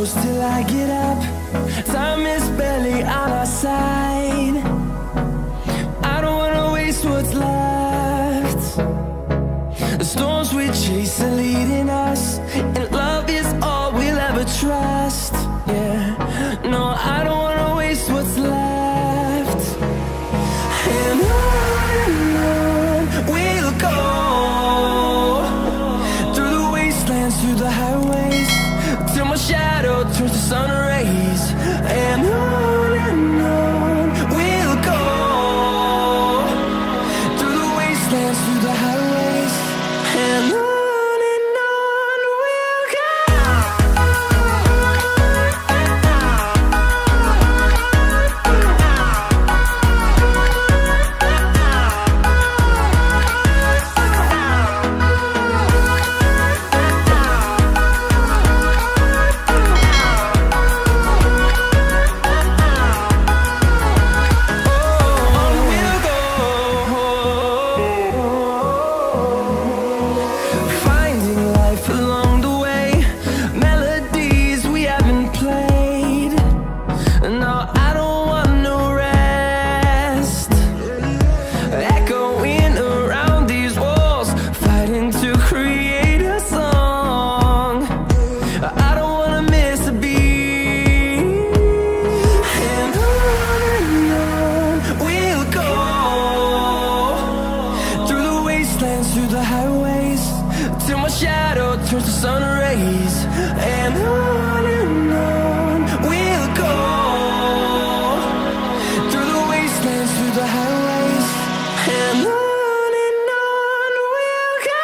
close till I get up. Time is barely on our side. I don't wanna waste what's left. The storms we chase are leading us, and love is all we'll ever trust. Yeah, no, I don't wanna waste what's left. And on we'll go, through the wastelands, through the highways, till my shadow turns to sun rays. And on we'll go, through the wastelands, through the highways, and on. Through the highways, till my shadow turns to sun rays. And on we'll go, through the wastelands, through the highways, and on we'll go.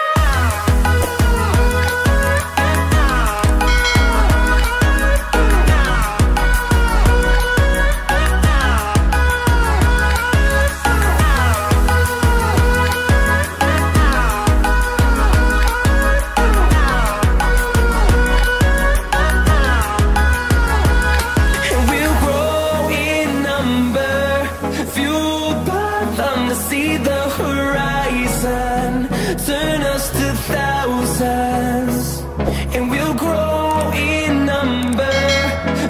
See the horizon, turn us to thousands, and we'll grow in number,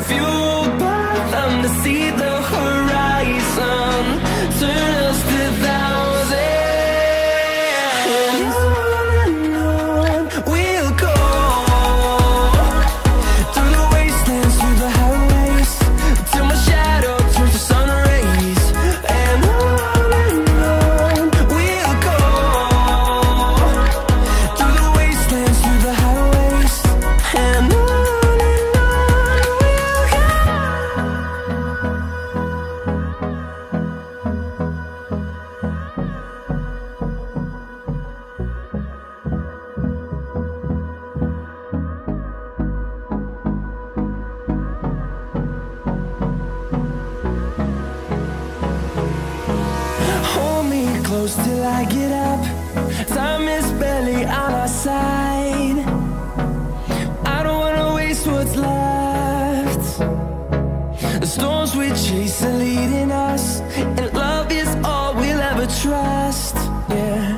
fueled by them to see the horizon, turn us to thousands, and on we'll go, through the wastelands, through the highways, till my shadow turns to sun rays. And close till I get up. Time is barely on our side. I don't wanna waste what's left. The storms we chase are leading us, and love is all we'll ever trust. Yeah,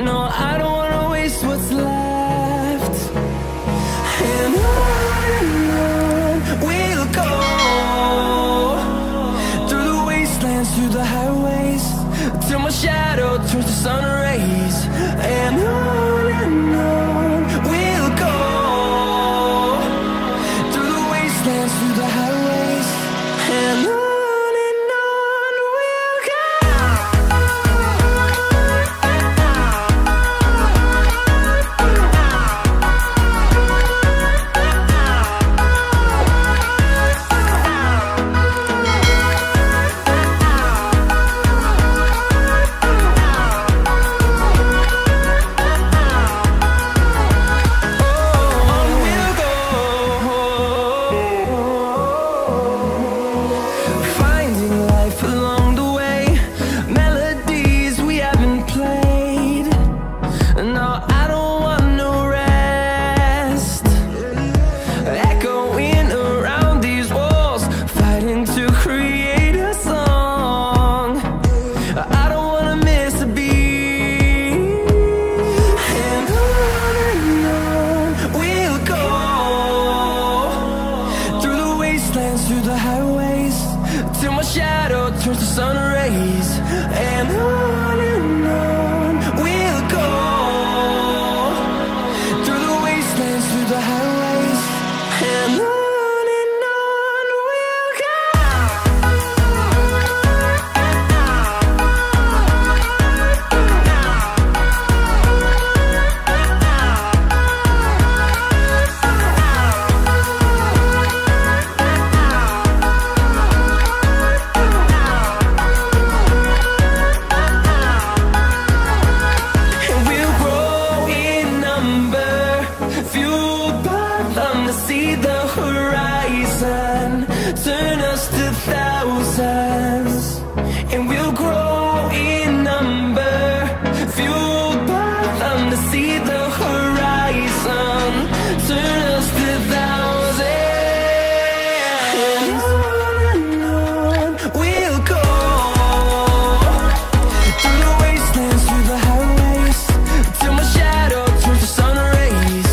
no, I don't wanna waste what's left. And on we'll go, through the wastelands, through the highways, till my shadow turns to sun rays. And on we'll go, through the wastelands, through the highways, and on. till my shadow turns to sun rays. And on we'll go, through the wastelands, through the highways, and on we'll go. Turn us to thousands, and we'll grow in number, fueled by them to see the horizon. Turn us to thousands, and on we'll go, through the wastelands, through the highways, till my shadow turns to sun rays.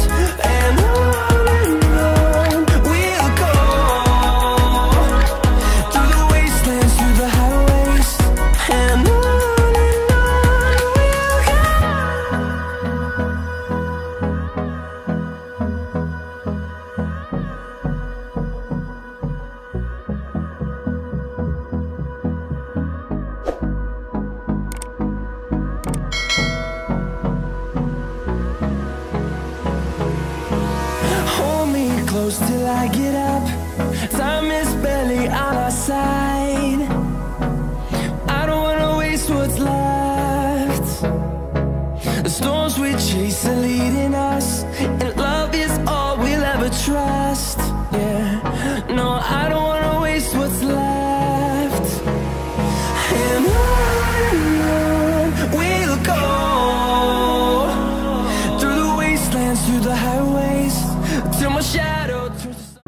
And on we'll go, through the wastelands, through the highways, and on we'll go. Hold me close till I get up. Time is barely on our side. I don't wanna waste what's left. The storms we chase are leading us, and love is all we'll ever trust. Yeah, no, I don't wanna waste what's left. And on we'll go, through the wastelands, through the highways, till my shadow turns to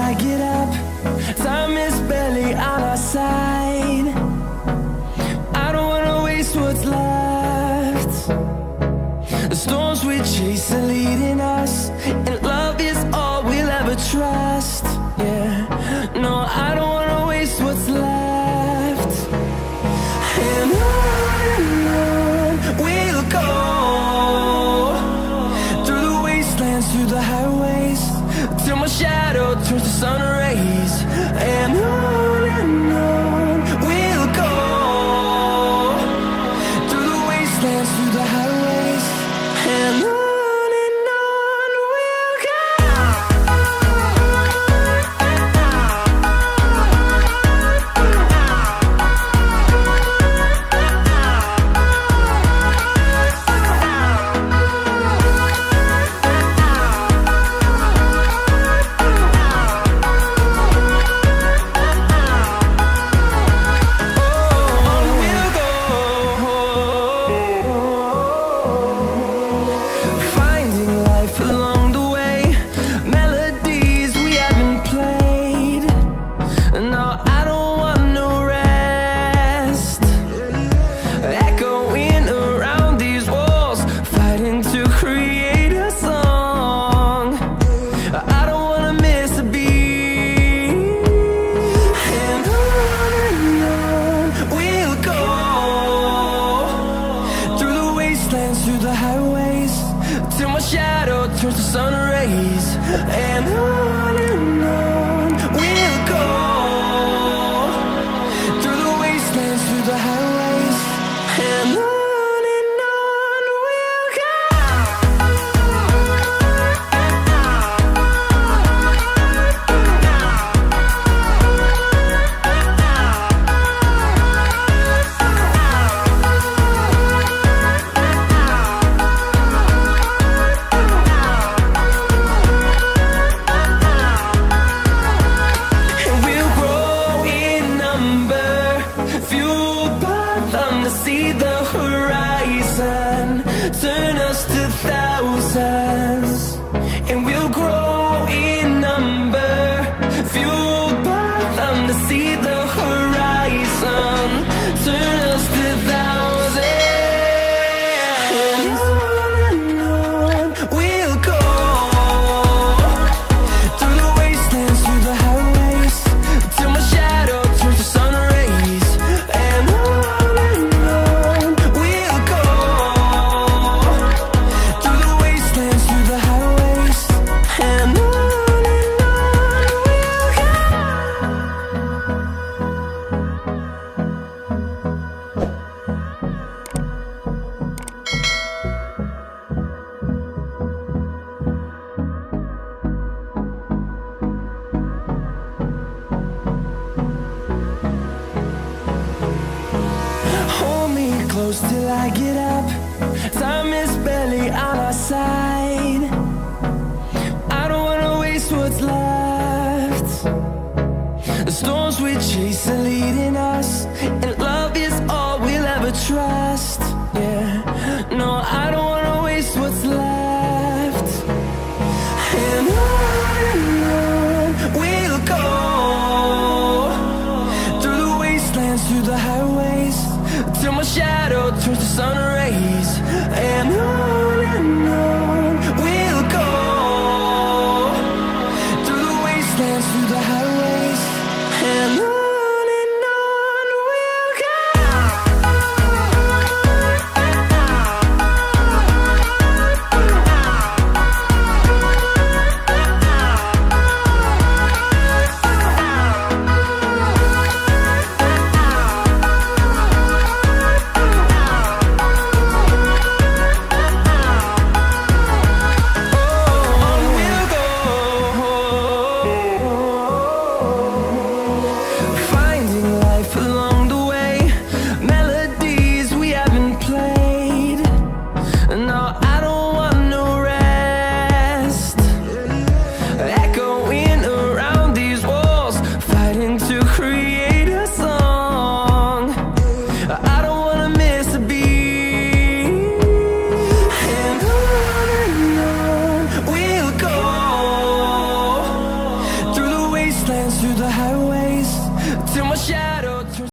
I get up. Time is barely on our side. I don't wanna waste what's left. The storms we chase are leading us, and love is all we'll ever trust. Yeah, no, I don't wanna waste what's left. And on we'll go, through the wastelands, through the highways, till my shadow turns to sun rays. And on we'll go, through the wastelands, through the highways, and on we'll go. Through the highways, till my shadow turns to sun rays. And on we'll go, through the wastelands, through the highways, and on we'll go. See the horizon, turn us to thousands, and we'll grow in number, fueled by them to see the horizon, turn us to thousands, and on we'll go, through the wastelands, through the highways, till my shadow turns to sun rays. And close till I get up. Time is barely on our side. I don't wanna waste what's left. The storms we chase are leading us, and love is all we'll ever trust. Yeah, no, I don't